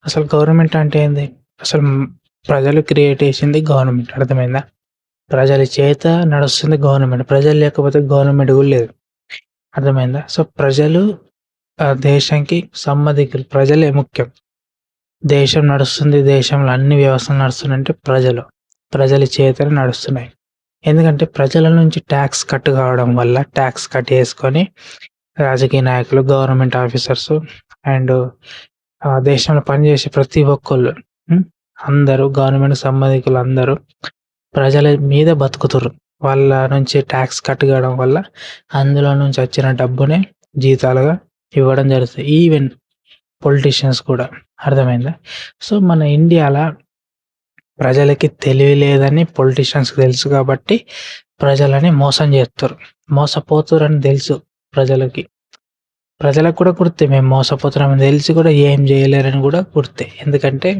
అసలు గవర్నమెంట్ అంటే ఏంది? అసలు ప్రజలు క్రియేట్ చేసింది గవర్నమెంట్. అర్థమైందా? ప్రజల చేత నడుస్తుంది గవర్నమెంట్. ప్రజలు లేకపోతే గవర్నమెంట్ కూడా లేదు. అర్థమైందా? సో, ప్రజలు దేశానికి సంబంధికులు. ప్రజలే ముఖ్యం. దేశం నడుస్తుంది, దేశంలో అన్ని వ్యవస్థలు నడుస్తున్నాయంటే ప్రజలు. ప్రజల చేతనే నడుస్తున్నాయి. ఎందుకంటే ప్రజల నుంచి ట్యాక్స్ కట్ కావడం వల్ల ట్యాక్స్ కట్ చేసుకొని రాజకీయ నాయకులు, గవర్నమెంట్ ఆఫీసర్స్ అండ్ దేశంలో పనిచేసే ప్రతి ఒక్కళ్ళు అందరూ గవర్నమెంట్ సంబంధికులు అందరూ ప్రజల మీద బతుకుతుర్రు. వాళ్ళ నుంచి ట్యాక్స్ కట్ కావడం వల్ల అందులో నుంచి వచ్చిన డబ్బునే జీతాలుగా ఇవ్వడం జరుగుతుంది. ఈవెన్ పొలిటీషియన్స్ కూడా. అర్థమైందా? సో, మన ఇండియాలో ప్రజలకి తెలివి లేదని పొలిటీషియన్స్‌కి తెలుసు కాబట్టి ప్రజలని మోసం చేస్తుర్రు. మోసపోతుర్రని తెలుసు ప్రజలకి. ప్రజలకు కూడా గుర్తే మేము మోసపోతున్నామని తెలిసి కూడా ఏం చేయలేరని కూడా గుర్తే. ఎందుకంటే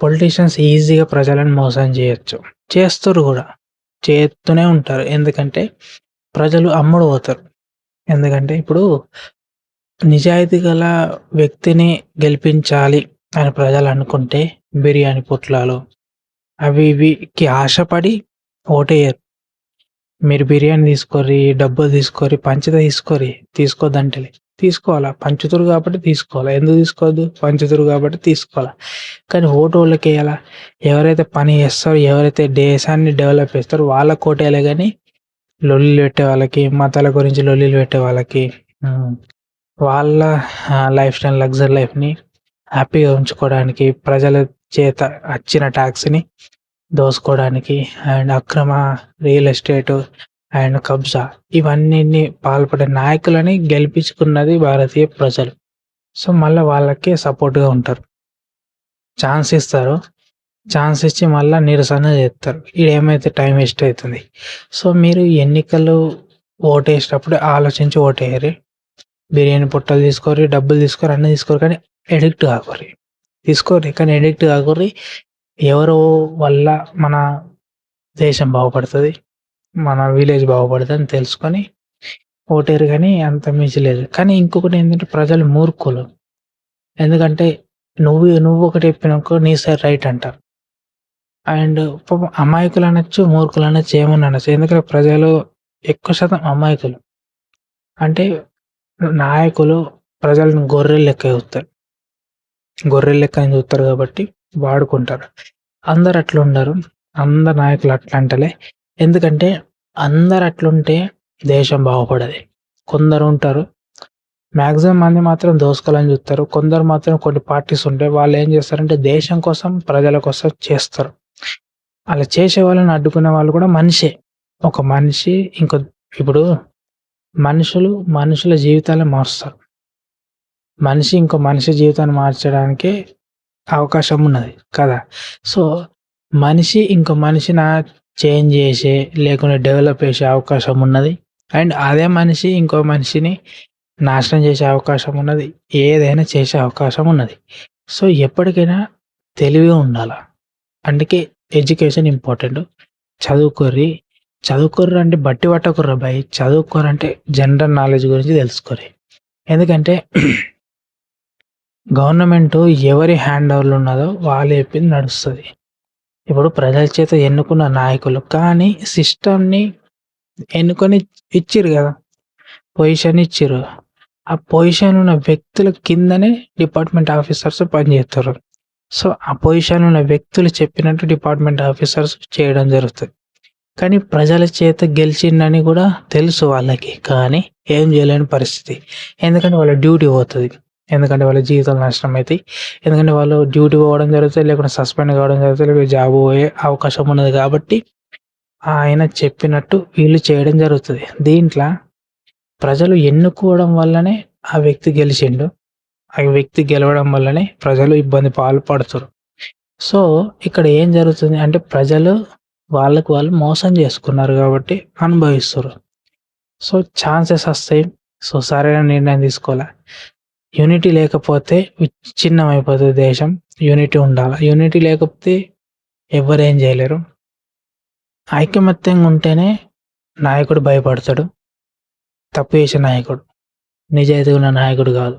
పొలిటీషియన్స్ ఈజీగా ప్రజలను మోసం చేయొచ్చు. చేస్తుర్రు కూడా. చేస్తూనే ఉంటారు. ఎందుకంటే ప్రజలు అమ్ముడు పోతారు. ఎందుకంటే ఇప్పుడు నిజాయితీ గల వ్యక్తిని గెలిపించాలి అని ప్రజలు అనుకుంటే బిర్యానీ పొట్లాలు అవి ఇవికి ఆశపడి ఓటేయరు. మీరు బిర్యానీ తీసుకోర్రి, డబ్బులు తీసుకోర్రి, పంచద తీసుకోవద్దంటలే. తీసుకోవాలా, పంచుతురు కాబట్టి తీసుకోవాలా. ఎందుకు తీసుకోవద్దు? పంచుతురు కాబట్టి తీసుకోవాలా. కానీ ఓటోళ్ళకేయాలా? ఎవరైతే పని చేస్తారో, ఎవరైతే దేశాన్ని డెవలప్ చేస్తారో వాళ్ళకి ఓటేయాలి. కానీ లొల్లిలు పెట్టే వాళ్ళకి, మతాల గురించి లొల్లిలు పెట్టే వాళ్ళకి, వాళ్ళ లైఫ్ స్టైల్ లగ్జరీ లైఫ్ని హ్యాపీగా ఉంచుకోవడానికి, ప్రజల చేత వచ్చిన ట్యాక్స్ని దోసుకోవడానికి అండ్ అక్రమ రియల్ ఎస్టేట్ అండ్ కబ్జా ఇవన్నీ పాల్పడే నాయకులని గెలిపించుకున్నది భారతీయ ప్రజలు. సో, మళ్ళీ వాళ్ళకే సపోర్ట్గా ఉంటారు. ఛాన్స్ ఇస్తారు. ఛాన్స్ ఇచ్చి మళ్ళీ నిరసన చేస్తారు. ఇదేమైతే టైం వేస్ట్ అవుతుంది. సో, మీరు ఎన్నికలు ఓటేసేటప్పుడు ఆలోచించి ఓటేయరు. బిర్యానీ పొట్టలు తీసుకోరి, డబ్బులు తీసుకోరి, అన్నీ తీసుకోరు. కానీ ఎడిక్ట్ కాకూరి. తీసుకోరి కానీ ఎడిక్ట్ కాకూరి. ఎవరో వల్ల మన దేశం బాగుపడుతుంది, మన విలేజ్ బాగుపడుతుంది అని తెలుసుకొని ఓటేరు. కానీ అంత మించి లేదు. కానీ ఇంకొకటి ఏంటంటే ప్రజలు మూర్ఖులు. ఎందుకంటే నువ్వు ఒకటి చెప్పినాకో నీ సైడ్ రైట్ అంటారు. అండ్ అమాయకులు అనొచ్చు, మూర్ఖులు అనొచ్చు, ఏమన్నా అనొచ్చు. ఎందుకంటే ప్రజలు ఎక్కువ శాతం అమాయకులు. అంటే నాయకులు ప్రజలను గొర్రెలు లెక్క చూస్తారు. గొర్రెల లెక్క చూస్తారు కాబట్టి వాడుకుంటారు. అందరు అట్లా ఉండరు. అందరు నాయకులు అట్లా అంటలే. ఎందుకంటే అందరు అట్లుంటే దేశం బాగుపడదు. కొందరు ఉంటారు, మ్యాక్సిమం మంది మాత్రం దోసుకోవాలని చూస్తారు. కొందరు మాత్రం కొన్ని పార్టీస్ ఉంటాయి, వాళ్ళు ఏం చేస్తారంటే దేశం కోసం, ప్రజల కోసం చేస్తారు. అలా చేసే వాళ్ళని అడ్డుకునే వాళ్ళు కూడా మనిషే. ఒక మనిషి ఇప్పుడు మనుషుల జీవితాలను మారుస్తారు. మనిషి ఇంకో మనిషి జీవితాన్ని మార్చడానికి అవకాశం ఉన్నది కదా. సో, మనిషి ఇంకో మనిషిని చేంజ్ చేసే లేకుంటే డెవలప్ చేసే అవకాశం ఉన్నది. అండ్ అదే మనిషి ఇంకో మనిషిని నాశనం చేసే అవకాశం ఉన్నది. ఏదైనా చేసే అవకాశం ఉన్నది. సో, ఎప్పటికైనా తెలివిగా ఉండాలి. అందుకే ఎడ్యుకేషన్ ఇంపార్టెంట్. చదువుకోర్రి అంటే బట్టి పట్టకుర్రా భయ్. చదువుకోరంటే జనరల్ నాలెడ్జ్ గురించి తెలుసుకోరి. ఎందుకంటే గవర్నమెంట్ ఎవరి హ్యాండ్ ఓవర్లో ఉన్నదో వాళ్ళు చెప్పింది నడుస్తుంది. ఇప్పుడు ప్రజల చేత ఎన్నుకున్న నాయకులు కానీ సిస్టమ్ని ఎన్నుకొని ఇచ్చిర్రు కదా, పొజిషన్ ఇచ్చిర్రు. ఆ పొజిషన్ ఉన్న వ్యక్తుల కిందనే డిపార్ట్మెంట్ ఆఫీసర్స్ పనిచేస్తారు. సో, ఆ పొజిషన్ ఉన్న వ్యక్తులు చెప్పినట్టు డిపార్ట్మెంట్ ఆఫీసర్స్ చేయడం జరుగుతుంది. కానీ ప్రజల చేత గెలిచిందని కూడా తెలుసు వాళ్ళకి. కానీ ఏం చేయలేని పరిస్థితి. ఎందుకంటే వాళ్ళ డ్యూటీ పోతుంది. ఎందుకంటే వాళ్ళ జీవితాలు నాశనం అవుతాయి. ఎందుకంటే వాళ్ళు డ్యూటీ పోవడం జరుగుతుంది, లేకుంటే సస్పెండ్ కావడం జరుగుతుంది, లేకపోతే జాబ్ పోయే అవకాశం ఉన్నది. కాబట్టి ఆయన చెప్పినట్టు వీళ్ళు చేయడం జరుగుతుంది. దీంట్లో ప్రజలు ఎన్నుకోవడం వల్లనే ఆ వ్యక్తి గెలిచిండు. ఆ వ్యక్తి గెలవడం వల్లనే ప్రజలు ఇబ్బంది పడుతున్నారు. సో, ఇక్కడ ఏం జరుగుతుంది అంటే ప్రజలు వాళ్ళకు వాళ్ళు మోసం చేసుకున్నారు కాబట్టి అనుభవిస్తారు. సో, ఛాన్సెస్ వస్తాయి. సో, సరైన నిర్ణయం తీసుకోవాలి. యూనిటీ లేకపోతే విచ్ఛిన్నమైపోతుంది దేశం. యూనిటీ ఉండాలి. యూనిటీ లేకపోతే ఎవరేం చేయలేరు. ఐకమత్యంగా ఉంటేనే నాయకుడు భయపడతాడు. తప్పు చేసే నాయకుడు, నిజాయితీ ఉన్న నాయకుడు కాదు.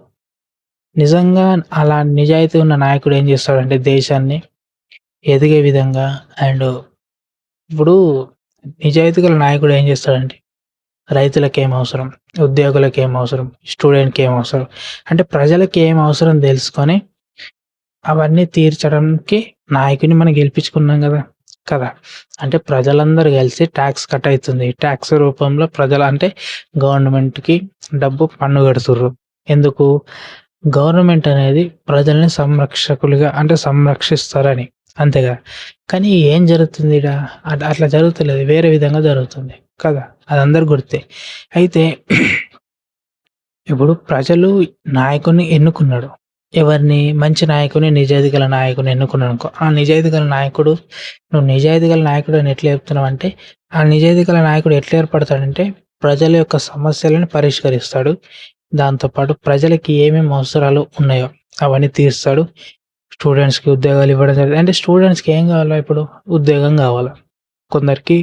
నిజంగా అలా నిజాయితీ ఉన్న నాయకుడు ఏం చేస్తాడంటే దేశాన్ని ఎదిగే విధంగా అండ్ ఇప్పుడు నిజాయితీ గల నాయకుడు ఏం చేస్తాడంటే రైతులకేం అవసరం, ఉద్యోగులకేం అవసరం, స్టూడెంట్‌కేం అవసరం అంటే ప్రజలకి ఏం అవసరం తెలుసుకొని అవన్నీ తీర్చడానికి నాయకుడిని మనం గెలిపించుకున్నాం కదా! అంటే ప్రజలందరూ కలిసి టాక్స్ కట్ అయితుంది. టాక్స్ రూపంలో ప్రజలు అంటే గవర్నమెంట్‌కి డబ్బు పన్ను కడుతుర్రు. ఎందుకు? గవర్నమెంట్ అనేది ప్రజల్ని సంరక్షకులుగా అంటే సంరక్షిస్తారని. అంతేగా. కానీ ఏం జరుగుతుంది ఈడ? అట్లా జరుగుతలేదు. వేరే విధంగా జరుగుతుంది కదా! అది అందరికి గుర్తే. అయితే ఇప్పుడు ప్రజలు నాయకుడిని ఎన్నుకున్నాడు. ఎవరిని? మంచి నాయకుడిని, నిజాయితీ గల నాయకుడిని ఎన్నుకున్నాడనుకో, ఆ నిజాయితీ గల నాయకుడు నువ్వు నిజాయితీ గల నాయకుడు అని ఎట్లా చెప్తున్నావంటే, ఆ నిజాయితీ గల నాయకుడు ఎట్లా ఏర్పడతాడంటే, ప్రజల యొక్క సమస్యలను పరిష్కరిస్తాడు. దాంతో పాటు ప్రజలకి ఏమేమి అవసరాలు ఉన్నాయో అవన్నీ తీరుస్తాడు. స్టూడెంట్స్‌కి ఉద్యోగాలు ఇవ్వడం జరుగుతుంది. అంటే స్టూడెంట్స్‌కి ఏం కావాలా ఇప్పుడు? ఉద్యోగం కావాలా. కొందరికి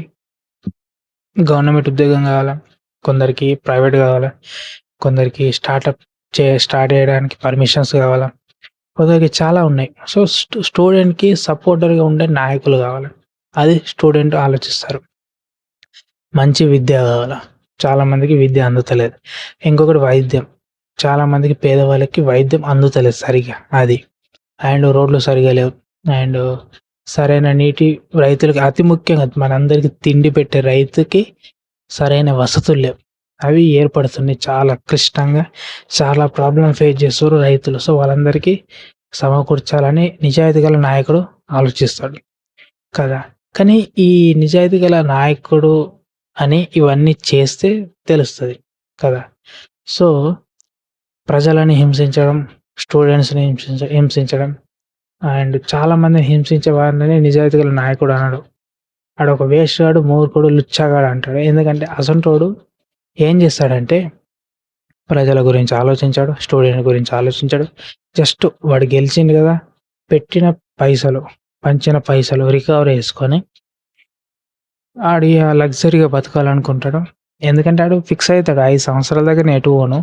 గవర్నమెంట్ ఉద్యోగం కావాలా. కొందరికి ప్రైవేట్ కావాలా. కొందరికి స్టార్ట్ చేయడానికి పర్మిషన్స్ కావాలా. కొందరికి చాలా ఉన్నాయి. సో, స్టూడెంట్‌కి సపోర్టర్‌గా ఉండే నాయకులు కావాలి. అది స్టూడెంట్ ఆలోచిస్తారు. మంచి విద్య కావాలా. చాలా మందికి విద్య అందుతలేదు. ఇంకొకటి వైద్యం. చాలా మందికి పేదవాళ్ళకి వైద్యం అందుతలేదు సరిగ్గా అది. అండ్ రోడ్లు సరిగ్గా లేవు. అండ్ సరైన నీటి రైతులకి అతి ముఖ్యంగా మనందరికీ తిండి పెట్టే రైతుకి సరైన వసతులు లేవు. అవి ఏర్పడుతున్నాయి చాలా క్లిష్టంగా. చాలా ప్రాబ్లమ్ ఫేస్ చేస్తుర్రు రైతులు. సో, వాళ్ళందరికీ సమకూర్చాలని నిజాయితీ గల నాయకుడు ఆలోచిస్తాడు కదా! కానీ ఈ నిజాయితీ గల నాయకుడు అని ఇవన్నీ చేస్తే తెలుస్తది కదా! సో, ప్రజలని హింసించడం, స్టూడెంట్స్‌ని హింసించడం అండ్ చాలా మందిని హింసించే వారిని నిజాయితీ గల నాయకుడు అనడు. ఆడొక వేస్ట్ గాడు, మూర్ఖుడు, లుచ్చగాడు అంటాడు. ఎందుకంటే అసంటోడు ఏం చేస్తాడంటే ప్రజల గురించి ఆలోచించాడు, స్టూడెంట్ గురించి ఆలోచించాడు. జస్ట్ వాడు గెలిచిండు కదా! పెట్టిన పైసలు, పంచిన పైసలు రికవరీ చేసుకొని ఆడు ఇగ లగ్జరీగా బతకాలనుకుంటాడు. ఎందుకంటే ఆడు ఫిక్స్ అయితాడు 5 సంవత్సరాల దాకా నేను ఎటు పోను.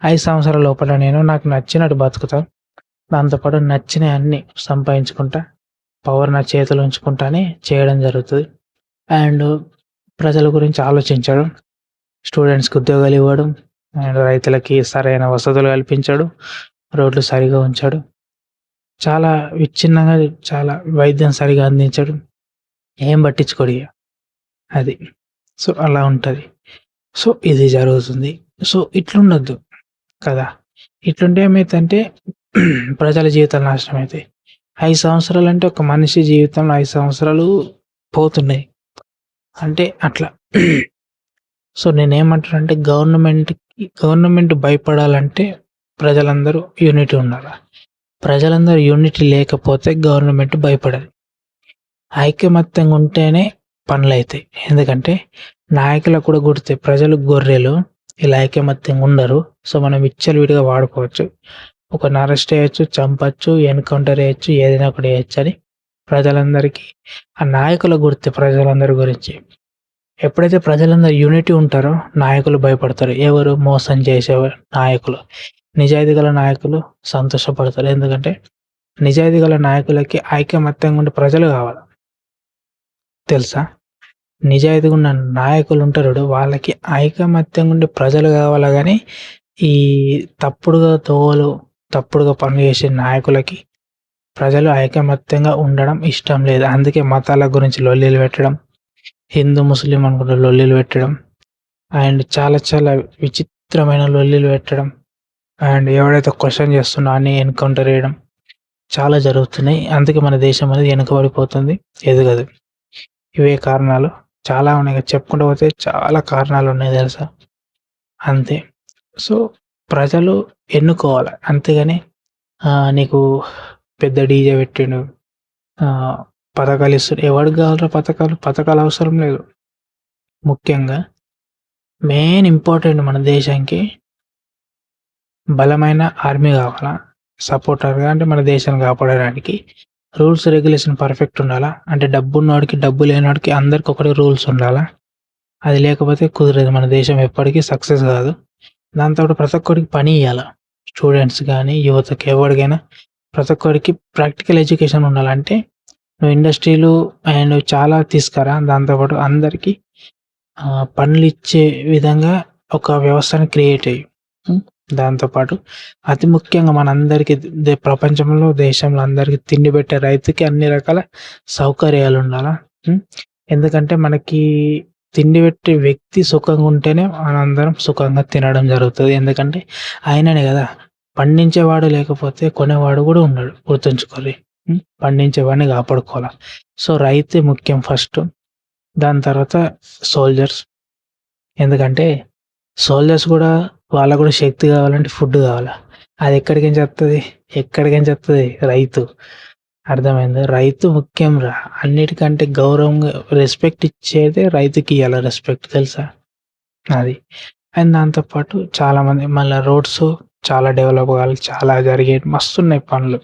5 సంవత్సరాల లోపల నేను నాకు నచ్చినట్టు బతుకుతా. దాంతో పాటు నచ్చినయన్నీ సంపాదించుకుంటా. పవర్ నా చేతిలో ఉంచుకుంటా అని చేయడం జరుగుతది. అండ్ ప్రజల గురించి ఆలోచించడు. స్టూడెంట్స్‌కి ఉద్యోగాలు ఇవ్వడం అండ్ రైతులకి సరైన వసతులు కల్పించాడు. రోడ్లు సరిగ్గా ఉంచాడు. చాలా విచ్ఛిన్నంగా చాలా వైద్యం సరిగ్గా అందించడు. ఏం పట్టించుకోడు ఇగ. అది. సో, అలా ఉంటది. సో, ఇది జరుగుతుంది. సో, ఇట్లుండొద్దు కదా! ఇట్లుంటే ఏమైద్దంటే ప్రజల జీవితాలు నాశనం అయితాయి. 5 సంవత్సరాలంటే ఒక మనిషి జీవితంలో 5 సంవత్సరాలు పోతున్నాయి. అంటే అట్లా. సో, నేనేమంటానంటే గవర్నమెంట్ భయపడాలంటే ప్రజలందరూ యూనిటీ ఉండాల. ప్రజలందరూ యూనిటీ లేకపోతే గవర్నమెంట్ భయపడదు. ఐకమత్యంగా ఉంటేనే పనులైతాయి. ఎందుకంటే నాయకులకు కూడా గుర్తే ప్రజలు గొర్రెలు. ఇలా ఐకమత్యంగా ఉండరు. సో, మనం విచ్చలవిడిగా వాడుకోవచ్చు. ఒకరిని అరెస్ట్ చేయొచ్చు, చంపొచ్చు, ఎన్‌కౌంటర్ చేయొచ్చు, ఏదైనా ఒకటి చేయొచ్చని ప్రజలందరికీ ఆ నాయకులకు గుర్తే ప్రజలందరి గురించి. ఎప్పుడైతే ప్రజలందరూ యూనిటీ ఉంటారో నాయకులు భయపడతారు. ఎవరు? మోసం చేసే నాయకులు. నిజాయితీ గల నాయకులు సంతోషపడతారు. ఎందుకంటే నిజాయితీ గల నాయకులకి ఐకమత్యంగా ఉండే ప్రజలు కావాలి. తెలుసా? నిజాయితీగా ఉన్న నాయకులు ఉంటారు చూడు, వాళ్ళకి ఐకమత్యంగా ఉండే ప్రజలు కావాలా గానీ, ఈ తప్పుడుగా పనులు చేసే నాయకులకి ప్రజలు ఐకమత్యంగా ఉండడం ఇష్టం లేదు. అందుకే మతాల గురించి లొల్లిలు పెట్టడం, హిందూ, ముస్లిం అనుకుంటా లొల్లిలు పెట్టడం అండ్ చాలా చాలా విచిత్రమైన లొల్లిలు పెట్టడం అండ్ ఎవడైతే క్వెషన్ చేస్తున్నా అని ఎన్‌కౌంటర్ చేయడం చాలా జరుగుతున్నాయి. అందుకే మన దేశం అనేది వెనుకబడిపోతుంది, ఎదగదు. ఇవే కారణాలు. చాలా ఉన్నాయి. చెప్పుకుంటూ పోతే చాలా కారణాలు ఉన్నాయి తెలుసా? అంతే. సో, ప్రజలు ఎన్నుకోవాలి. అంతేగాని నీకు పెద్ద డీజే పెట్టిండు, పథకాలు ఇస్తుండు. ఎవడికి కావాలిరా పథకాలు? పథకాలు అవసరం లేదు. ముఖ్యంగా మెయిన్ ఇంపార్టెంట్ మన దేశానికి బలమైన ఆర్మీ కావాలా. సపోర్టర్‌గా అంటే మన దేశాన్ని కాపాడడానికి రూల్స్, రెగ్యులేషన్ పర్ఫెక్ట్ ఉండాలా. అంటే డబ్బున్నోడికి, డబ్బు లేనోడికి అందరికి ఒకటే రూల్స్ ఉండాలా. అది లేకపోతే కుదరదు. మన దేశం ఎప్పటికీ సక్సెస్ కాదు. దాంతో పాటు ప్రతి ఒక్కడికి పని ఇయ్యాల. స్టూడెంట్స్ గానీ, యువతకి ఎవరికైనా ప్రతి ఒక్కరికి ప్రాక్టికల్ ఎడ్యుకేషన్ ఉండాలి. అంటే నువ్వు ఇండస్ట్రీలు అండ్ చాలా తీసుకురా. దాంతో పాటు అందరికీ పనులిచ్చే విధంగా ఒక వ్యవస్థను క్రియేట్ చెయ్యి. దాంతో పాటు అతి ముఖ్యంగా మనందరికీ ప్రపంచంలో, దేశంలో అందరికీ తిండి పెట్టే రైతుకి అన్ని రకాల సౌకర్యాలుండాలా. ఎందుకంటే మనకి తిండి పెట్టే వ్యక్తి సుఖంగా ఉంటేనే మనందరం సుఖంగా తినడం జరుగుతది. ఎందుకంటే ఆయననే గదా! పండించేవాడు లేకపోతే కొనేవాడు గూడా ఉండడు. గుర్తుంచుకోర్రి. పండించేవాడిని కాపాడుకోవాల. సో, రైతే ముఖ్యం ఫస్టు. దాని తర్వాత సోల్జర్స్. ఎందుకంటే సోల్జర్స్ గూడా వాళ్ళకు గూడా శక్తి కావాలంటే ఫుడ్ కావాలా. అది ఎక్కడికేంచి వత్తది? ఎక్కడికేంచి వత్తది? రైతు. అర్థమైందా? రైతు ముఖ్యం రా. అన్నిటికంటే గౌరవంగా రెస్పెక్ట్ ఇచ్చేదే రైతుకియ్యాల రెస్పెక్ట్ తెలుసా? అది. అండ్ దాంతో పాటు చాలామంది మళ్ళా రోడ్స్ చాలా డెవలప్ కావాలి. చాలా జరిగేటి మస్తున్నాయి పనులు.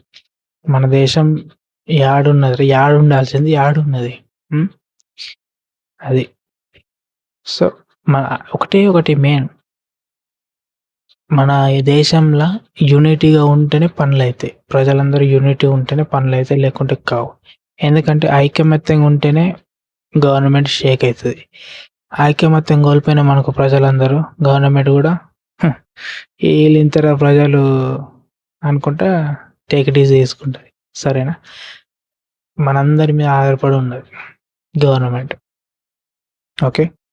మన దేశం యాడున్నది? యాడుండాల్సింది యాడున్నది. అది. సో, మన ఒకటి మెయిన్ మన ఈ దేశంలో యూనిటీగా ఉంటేనే పనులైతాయి. ప్రజలందరూ యూనిటీ ఉంటేనే పనులైతాయి. లేకుంటే కావు. ఎందుకంటే ఐకమత్యంగా ఉంటేనే గవర్నమెంట్ షేక్ అయితది. ఐకమత్యం కోల్పోయినామనుకో ప్రజలందరూ, గవర్నమెంట్ గూడా ఈళ్ళింతరా ప్రజలు అనుకుంటా టేక్ ఇట్ ఈజీ తీసుకుంటది. సరేనా? మనందరి మీద ఆధారపడి ఉన్నది గవర్నమెంట్. ఓకే.